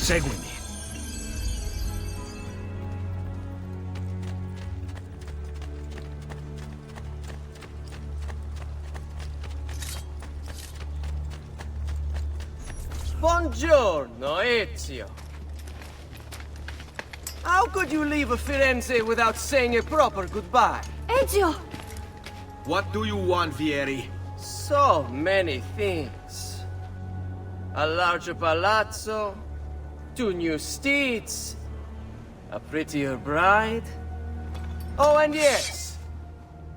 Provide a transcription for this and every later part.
Seguimi. Buongiorno, Ezio. How could you leave a Firenze without saying a proper goodbye? Ezio! What do you want, Vieri? So many things. A larger palazzo, 2 new steeds, a prettier bride. Oh, and yes,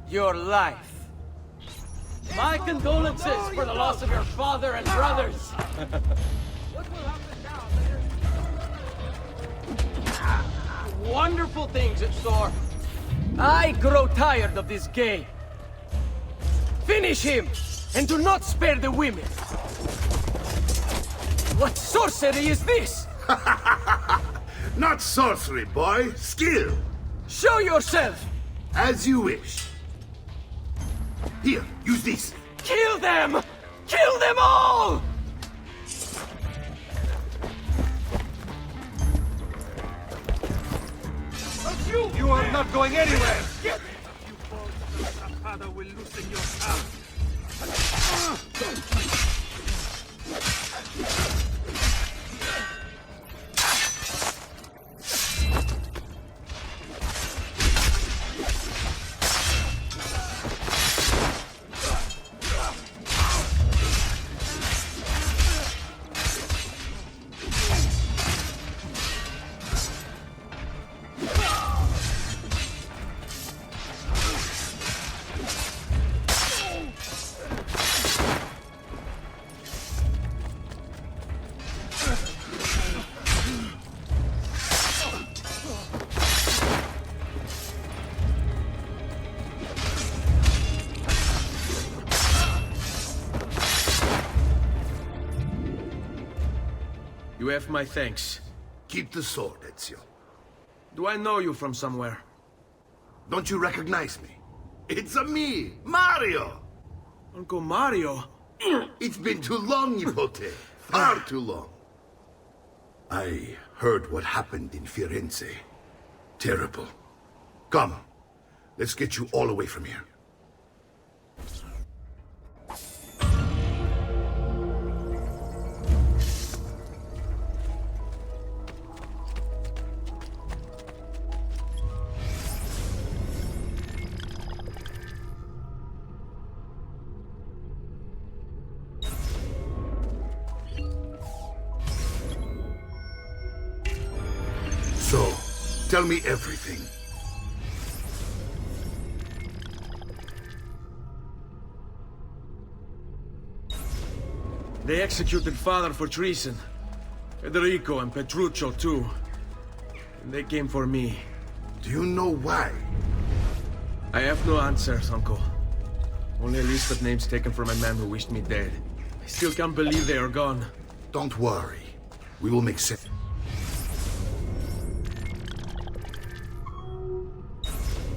your life. My condolences for the loss of your father and brothers. Wonderful things in store. I grow tired of this game. Finish him, and do not spare the women. What sorcery is this? Not sorcery, boy. Skill. Show yourself! As you wish. Here, use this. Kill them! Kill them all! You are not going anywhere! Get you both, father will loosen your tongue. You have my thanks. Keep the sword, Ezio. Do I know you from somewhere? Don't you recognize me? It's a me, Mario! Uncle Mario? It's been too long, Nipote. Far too long. I heard what happened in Firenze. Terrible. Come, let's get you all away from here. So, tell me everything. They executed father for treason. Federico and Petruccio too. And they came for me. Do you know why? I have no answers, Uncle. Only a list of names taken from a man who wished me dead. I still can't believe they are gone. Don't worry. We will make sense.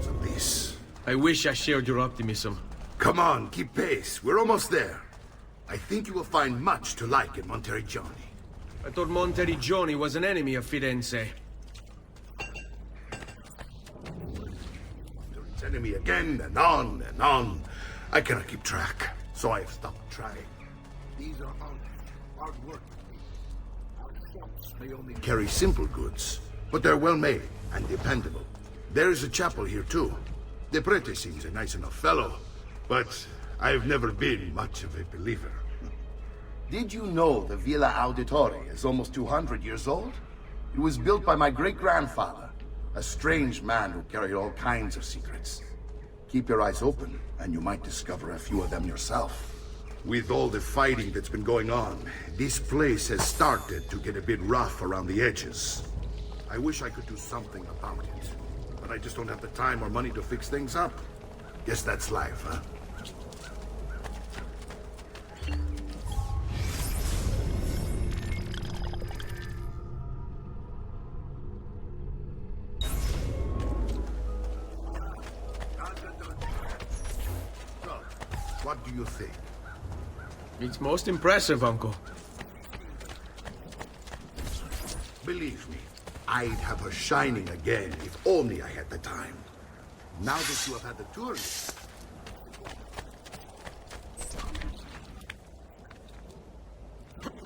Of this. I wish I shared your optimism. Come on, keep pace. We're almost there. I think you will find much to like in Monteriggioni. I thought Monteriggioni was an enemy of Firenze. Its enemy again and on and on. I cannot keep track, so I have stopped trying. These are hard work. Our shops may only carry simple goods, but they're well made and dependable. There is a chapel here too. The prete seems a nice enough fellow, but I've never been much of a believer. Did you know the Villa Auditore is almost 200 years old? It was built by my great-grandfather, a strange man who carried all kinds of secrets. Keep your eyes open, and you might discover a few of them yourself. With all the fighting that's been going on, this place has started to get a bit rough around the edges. I wish I could do something about it, but I just don't have the time or money to fix things up. Guess that's life, huh? What do you think? It's most impressive, Uncle. Believe me, I'd have her shining again if only I had the time. Now that you have had the tour,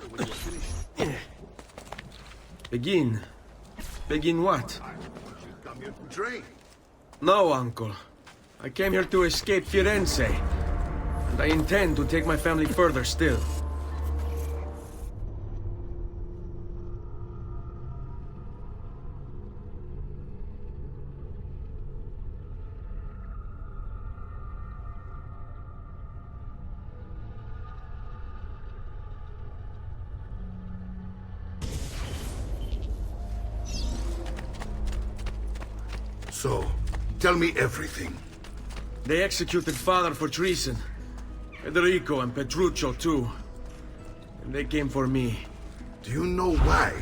when you're finished, Begin? Begin what? you come here to train. No, uncle. I came here to escape Firenze. And I intend to take my family further still. So, tell me everything. They executed father for treason. Federico and Petruccio too. And they came for me. Do you know why?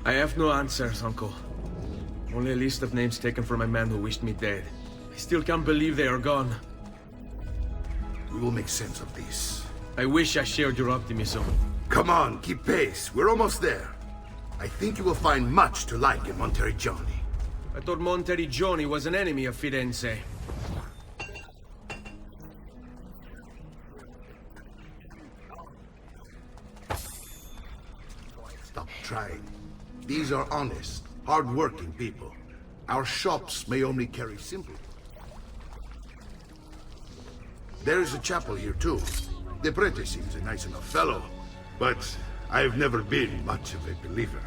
I have no answers, uncle. Only a list of names taken from a man who wished me dead. I still can't believe they are gone. We will make sense of this. I wish I shared your optimism. Come on, keep pace. We're almost there. I think you will find much to like in Monteriggioni. I thought Monteriggioni was an enemy of Firenze. Stop trying. These are honest, hard-working people. Our shops may only carry simple. There is a chapel here too. The prete seems a nice enough fellow, but I've never been much of a believer.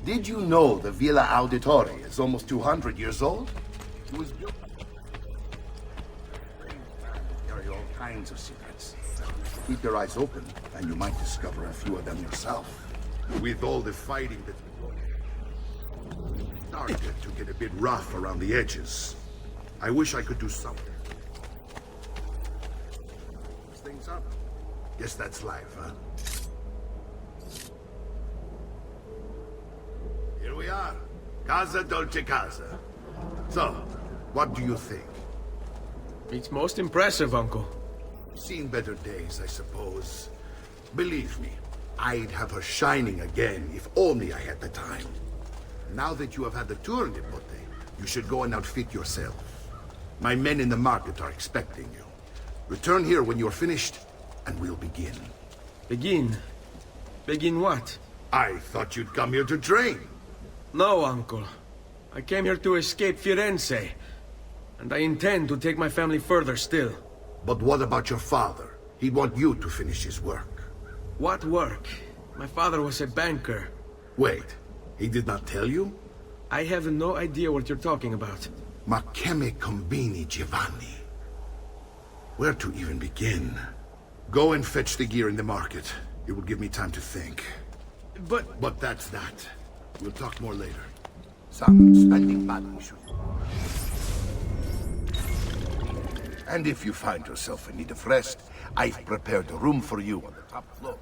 Did you know the Villa Auditore is almost 200 years old? It was built... Carry all kinds of secrets. Keep your eyes open, and you might discover a few of them yourself. With all the fighting that's been going on, started to get a bit rough around the edges. I wish I could do something. Things up. Guess that's life, huh? Here we are. Casa Dolce Casa. So, what do you think? It's most impressive, uncle. Seen better days, I suppose. Believe me, I'd have her shining again if only I had the time. Now that you have had the tour in Nipote, you should go and outfit yourself. My men in the market are expecting you. Return here when you're finished, and we'll begin. Begin? Begin what? I thought you'd come here to train. No, uncle. I came here to escape Firenze. And I intend to take my family further still. But what about your father? He'd want you to finish his work. What work? My father was a banker. Wait, he did not tell you? I have no idea what you're talking about. Ma che me combini, Giovanni? Where to even begin? Go and fetch the gear in the market. It will give me time to think. But that's that. We'll talk more later. Some spending money should... And if you find yourself in need of rest, I've prepared a room for you on the top floor.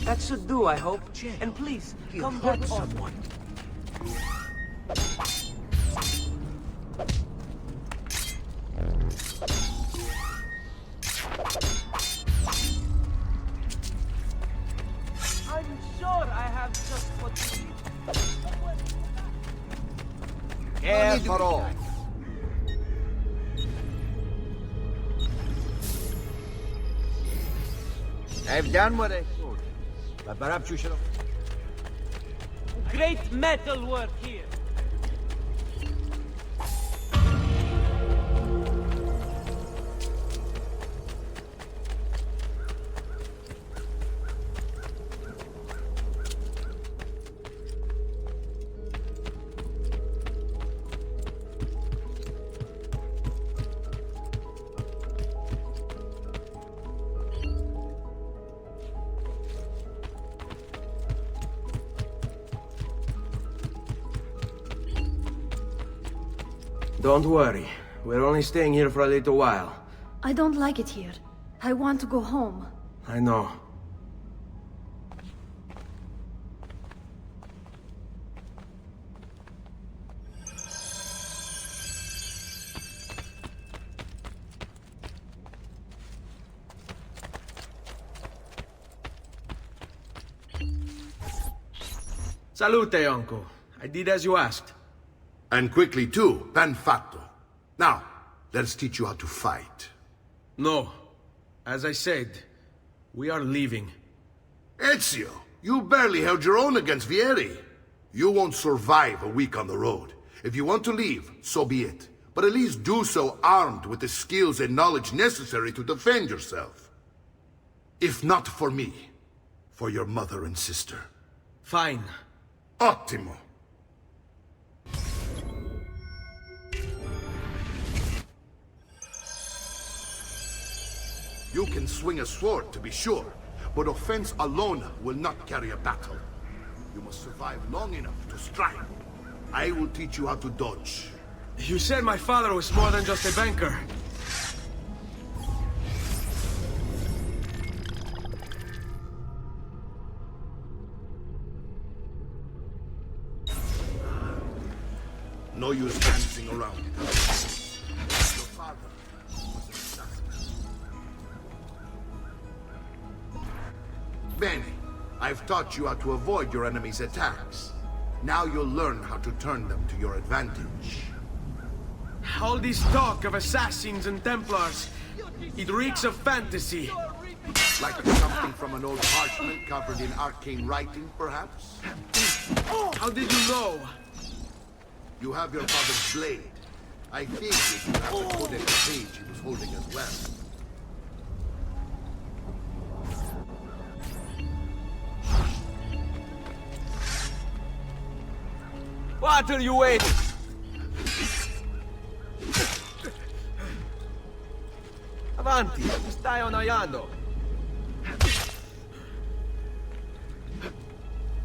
That should do, I hope. And please, come back on. I'm sure I have just what you need. Careful! I've done what I could. But perhaps you should have... Great metal work here. Don't worry. We're only staying here for a little while. I don't like it here. I want to go home. I know. Salute, uncle. I did as you asked. And quickly too, ben fatto. Now, let's teach you how to fight. No. As I said, we are leaving. Ezio, you barely held your own against Vieri. You won't survive a week on the road. If you want to leave, so be it. But at least do so armed with the skills and knowledge necessary to defend yourself. If not for me, for your mother and sister. Fine. Ottimo. You can swing a sword, to be sure, but offense alone will not carry a battle. You must survive long enough to strike. I will teach you how to dodge. You said my father was more than just a banker. No use dancing around it. Your father was an assassin. Bene, I've taught you how to avoid your enemy's attacks. Now you'll learn how to turn them to your advantage. All this talk of assassins and Templars, it reeks of fantasy. Like something from an old parchment covered in arcane writing, perhaps? How did you know? You have your father's blade. I figured you have the codex page he was holding as well. What are you waiting? Avanti, mi stai annoiando.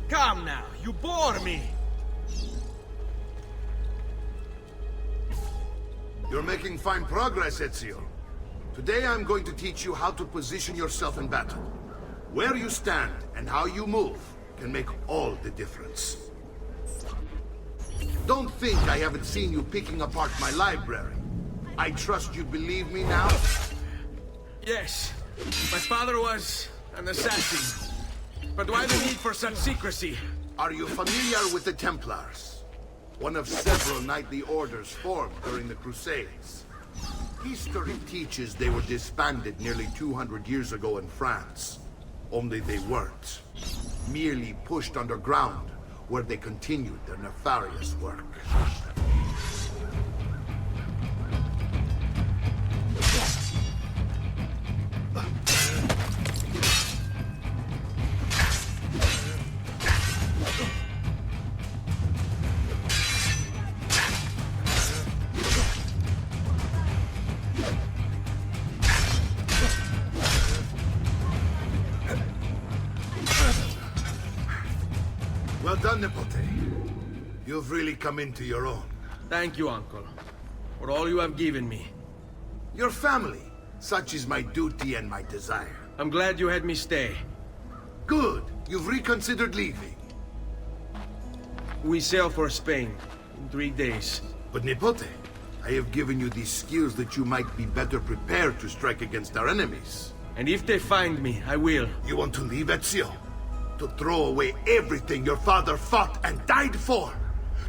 Come now, you bore me. You're making fine progress, Ezio. Today I'm going to teach you how to position yourself in battle. Where you stand and how you move can make all the difference. Don't think I haven't seen you picking apart my library. I trust you believe me now? Yes. My father was an assassin. But why the need for such secrecy? Are you familiar with the Templars? One of several knightly orders formed during the Crusades. History teaches they were disbanded nearly 200 years ago in France. Only they weren't. Merely pushed underground, where they continued their nefarious work. Well done, Nipote. You've really come into your own. Thank you, uncle, for all you have given me. Your family. Such is my duty and my desire. I'm glad you had me stay. Good. You've reconsidered leaving. We sail for Spain in 3 days. But Nipote, I have given you these skills that you might be better prepared to strike against our enemies. And if they find me, I will. You want to leave, Ezio? To throw away everything your father fought and died for?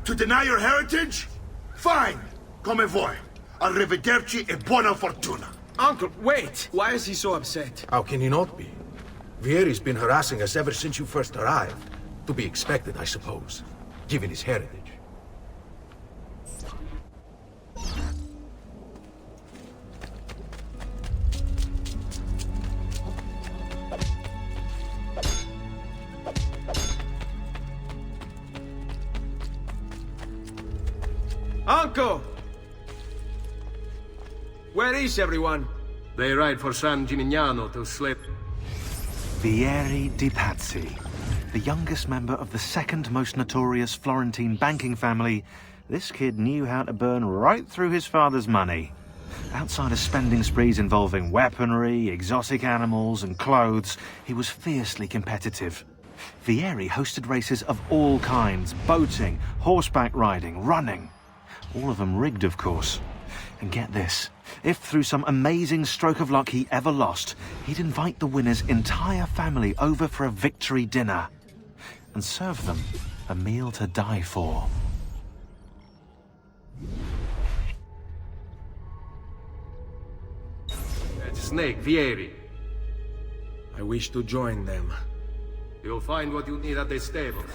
To deny your heritage? Fine! Come vuoi. Arrivederci e buona fortuna. Uncle, wait! Why is he so upset? How can he not be? Vieri's been harassing us ever since you first arrived. To be expected, I suppose, given his heritage. Uncle! Where is everyone? They ride for San Gimignano to slip. Vieri di Pazzi, the youngest member of the second most notorious Florentine banking family, this kid knew how to burn right through his father's money. Outside of spending sprees involving weaponry, exotic animals and clothes, he was fiercely competitive. Vieri hosted races of all kinds, boating, horseback riding, running. All of them rigged, of course. And get this, if through some amazing stroke of luck he ever lost, he'd invite the winner's entire family over for a victory dinner and serve them a meal to die for. That snake, Vieri. I wish to join them. You'll find what you need at the stables.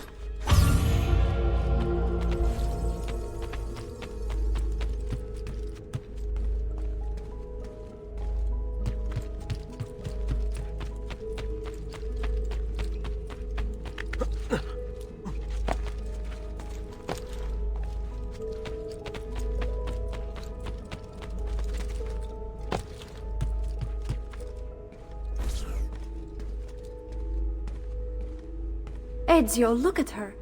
Ezio, look at her.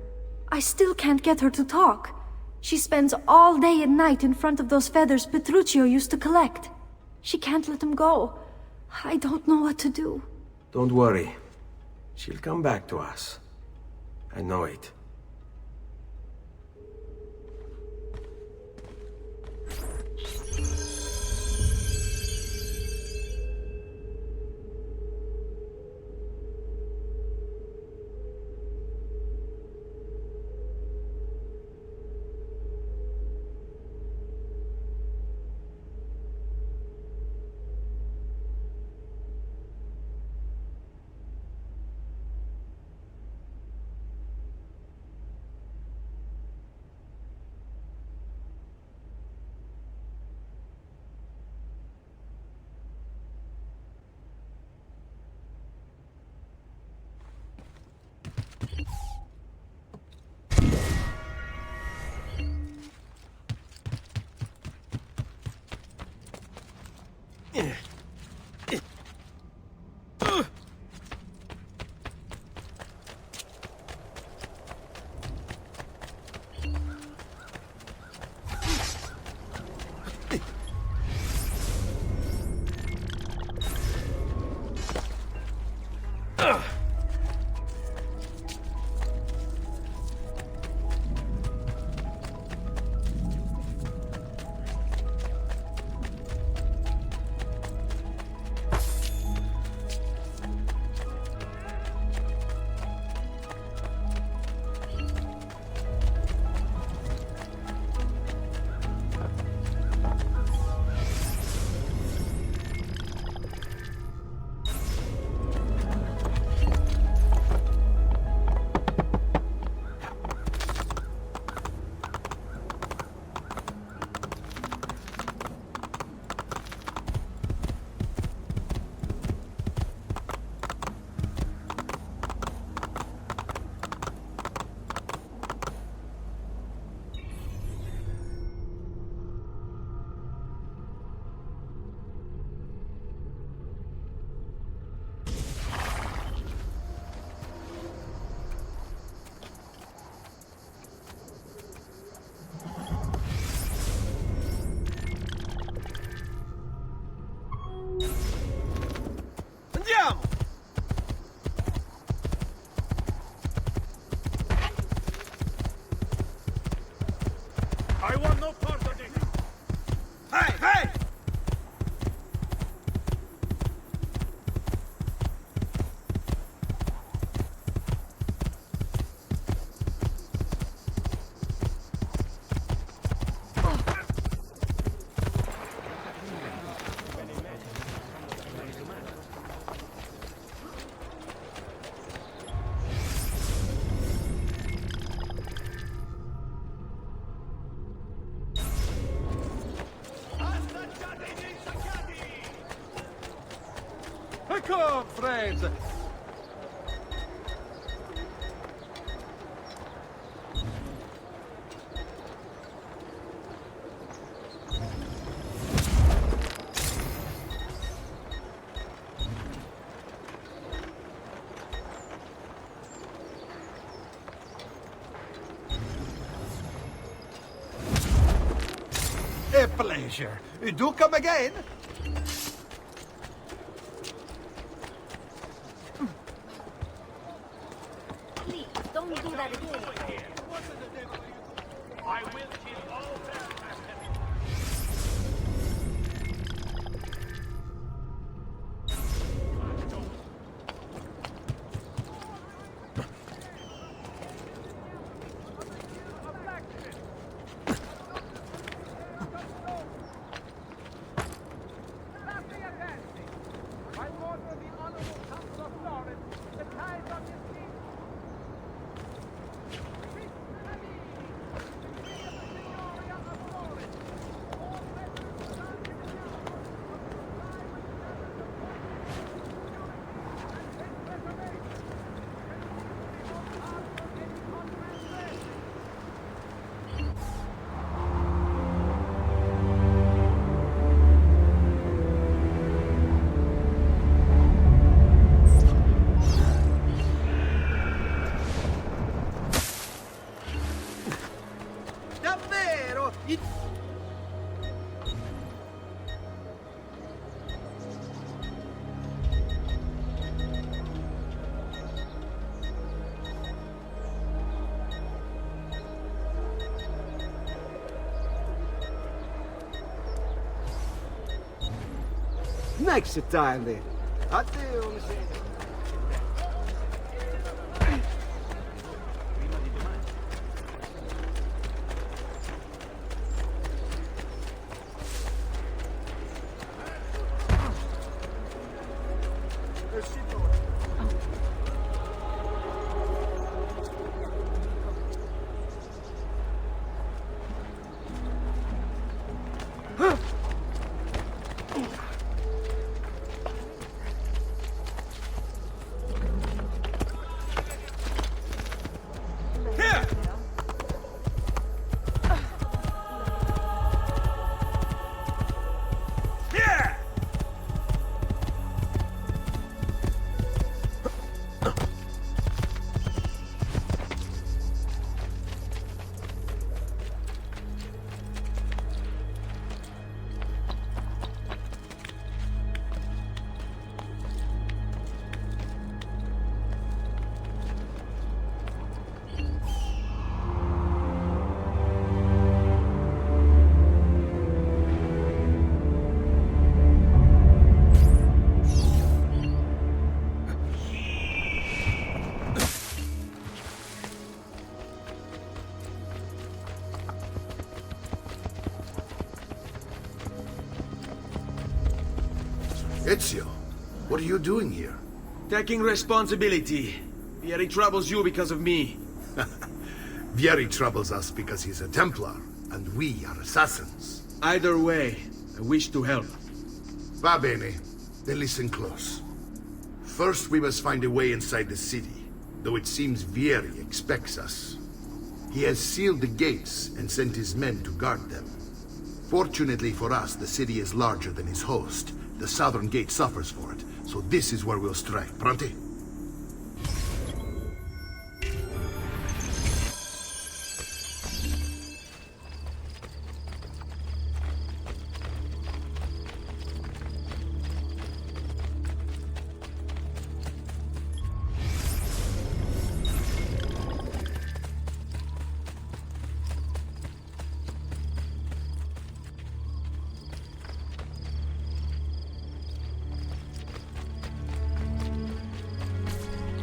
I still can't get her to talk. She spends all day and night in front of those feathers Petruchio used to collect. She can't let them go. I don't know what to do. Don't worry. She'll come back to us. I know it. Welcome, friends! A pleasure. Do come again. Please, don't do that again. Davvero? Next time then. Addio, Ezio, what are you doing here? Taking responsibility. Vieri troubles you because of me. Vieri troubles us because he's a Templar, and we are assassins. Either way, I wish to help. Va bene. Then listen close. First, we must find a way inside the city, though it seems Vieri expects us. He has sealed the gates and sent his men to guard them. Fortunately for us, the city is larger than his host. The southern gate suffers for it, so this is where we'll strike. Pronti?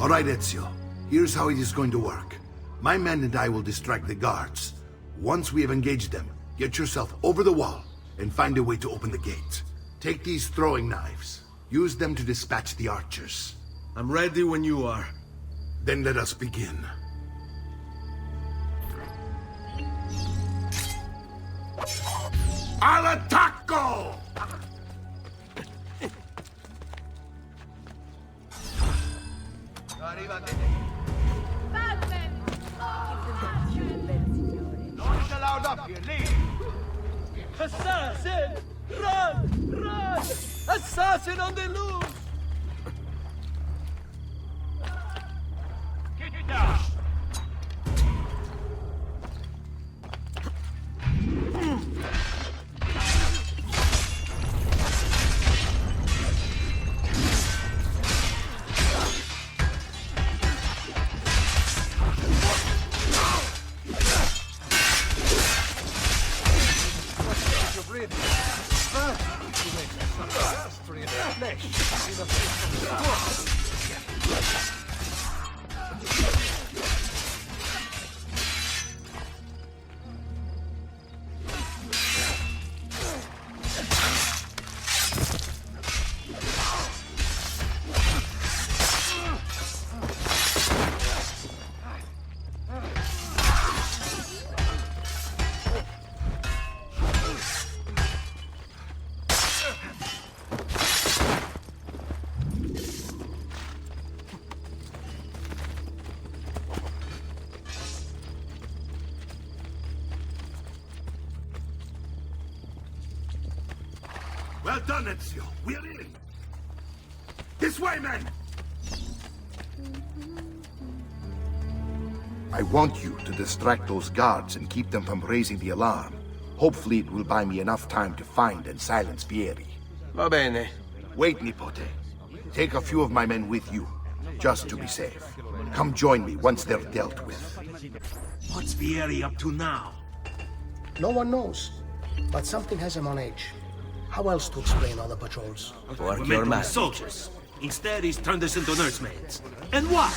All right, Ezio. Here's how it is going to work. My men and I will distract the guards. Once we have engaged them, get yourself over the wall and find a way to open the gate. Take these throwing knives. Use them to dispatch the archers. I'm ready when you are. Then let us begin. Al attacco! assassin on the loose! Well done, Ezio. We're in. This way, men! I want you to distract those guards and keep them from raising the alarm. Hopefully it will buy me enough time to find and silence Vieri. Va bene. Wait, Nipote. Take a few of my men with you, just to be safe. Come join me once they're dealt with. What's Vieri up to now? No one knows, but something has him on edge. How else to explain all the patrols? Work your magic. Soldiers. Instead, he's turned us into nursemaids. And why?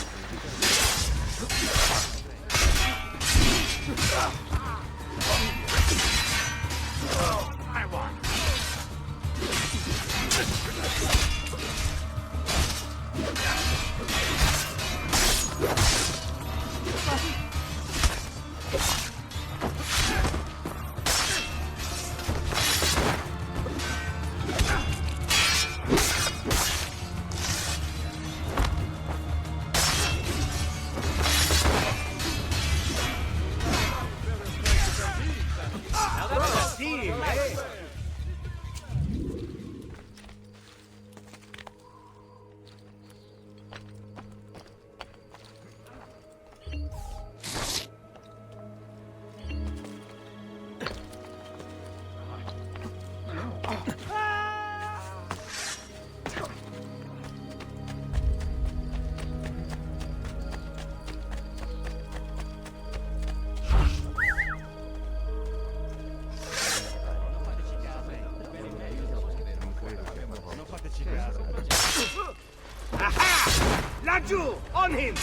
Laggiù! On him!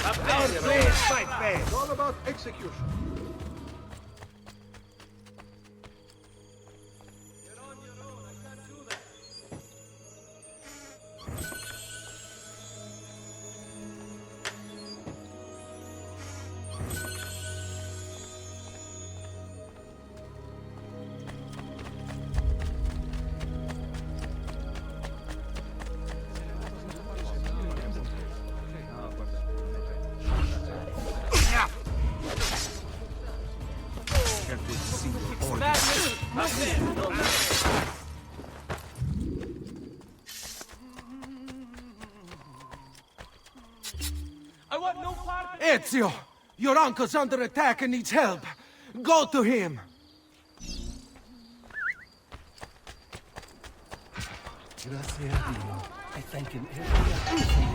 Our blades fight best. It's all about execution. I want no part of Ezio! Your uncle's under attack and needs help. Go to him! Grazie a Dio. I thank him every day.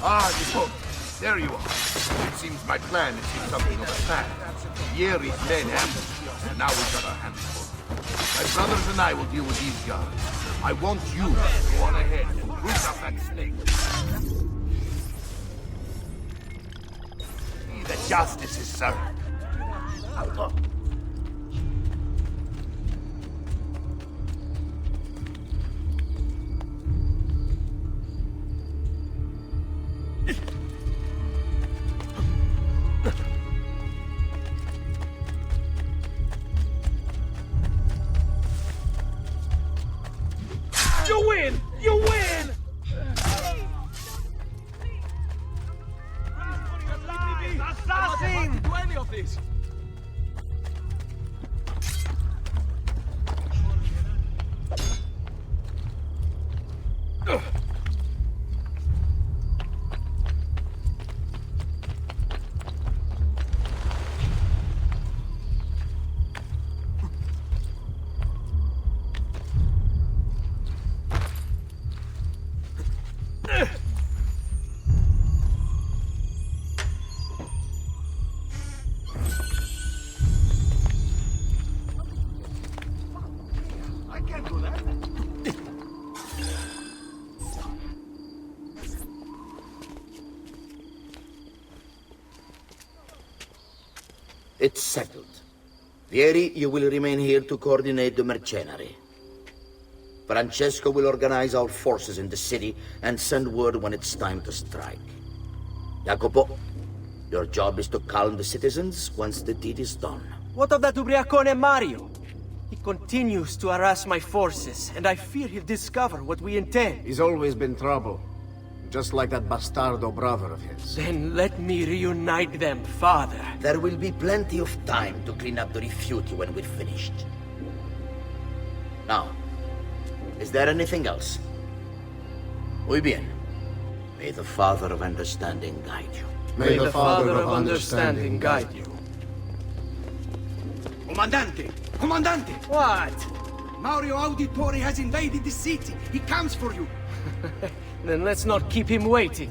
Ah, Nipote, there you are. It seems my plan is in something of a snap. Vieri's men ambushed us, and now we've got our hands full. My brothers and I will deal with these guards. I want you to go on ahead and root up that snake. See that justice is served. It's settled. Vieri, you will remain here to coordinate the mercenary. Francesco will organize our forces in the city and send word when it's time to strike. Jacopo, your job is to calm the citizens once the deed is done. What of that ubriacone Mario? He continues to harass my forces, and I fear he'll discover what we intend. He's always been trouble. Just like that bastardo brother of his. Then let me reunite them, father. There will be plenty of time to clean up the refuge when we're finished. Now, is there anything else? Muy bien. May the Father of Understanding guide you. May the Father of Understanding guide you. Comandante! Comandante! What? Mario Auditore has invaded the city. He comes for you. Then let's not keep him waiting.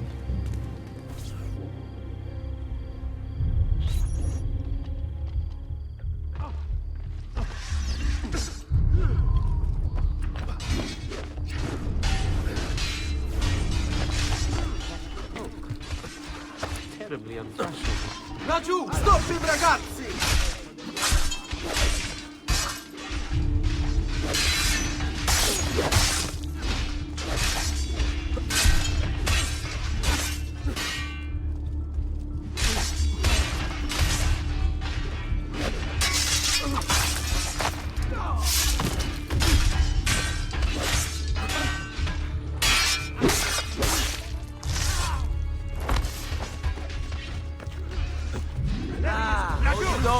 Terribly unfashionable. Laggiù! Stoppi, ragazzi!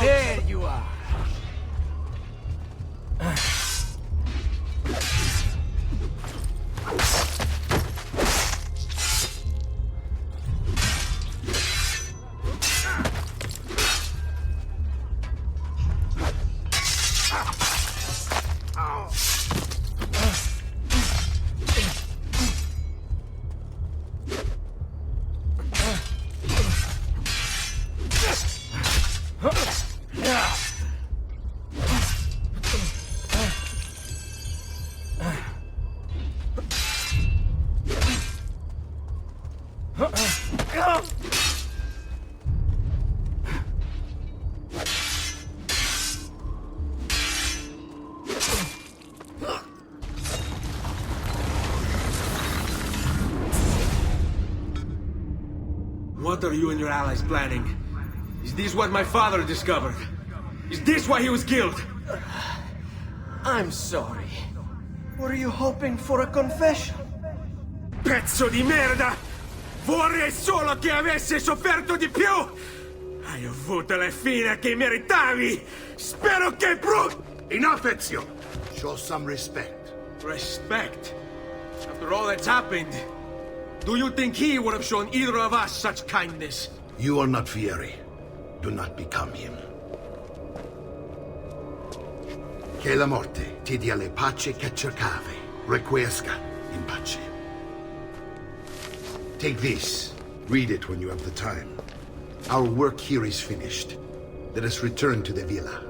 There you are. What are you and your allies planning? Is this what my father discovered? Is this why he was killed? I'm sorry. Were you hoping for a confession? Pezzo di merda! Vorrei solo che avesse sofferto di più! Hai avuto la fine che meritavi! Spero che Enough, Ezio! Show some respect. Respect? After all that's happened, do you think he would have shown either of us such kindness? You are not Fieri. Do not become him. Che la morte ti dia le pace che cercavi. Requiesca in pace. Take this. Read it when you have the time. Our work here is finished. Let us return to the villa.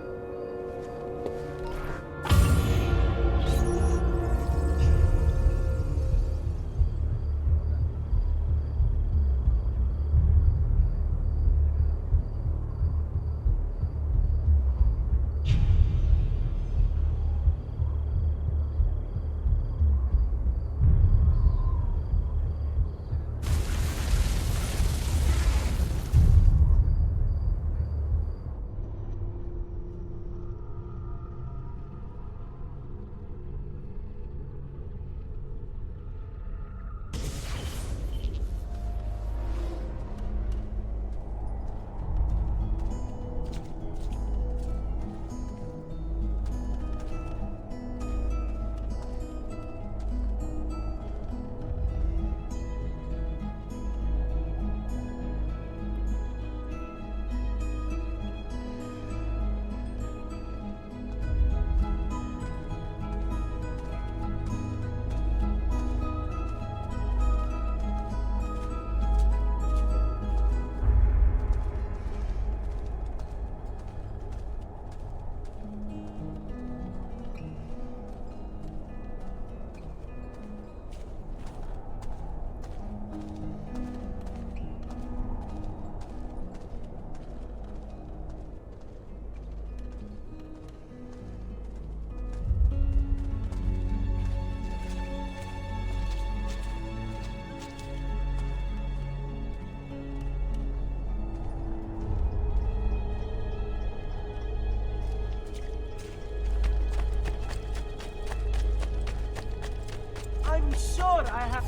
I have...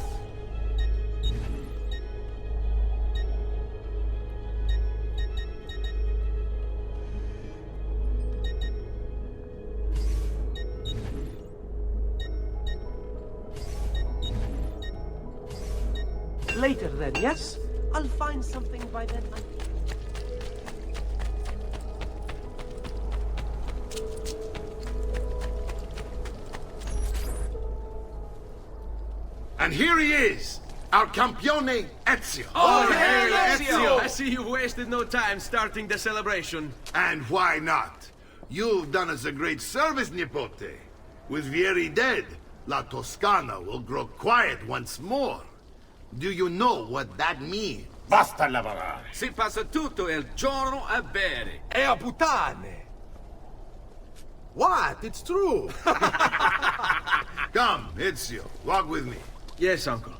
Later then, yes? I'll find something by then. And here he is, our campione Ezio. Oh, hey, Ezio! I see you wasted no time starting the celebration. And why not? You've done us a great service, Nipote. With Vieri dead, La Toscana will grow quiet once more. Do you know what that means? Basta lavorare. Si passa tutto il giorno a bere. E a puttane. What? It's true. Come, Ezio, walk with me. Yes, uncle.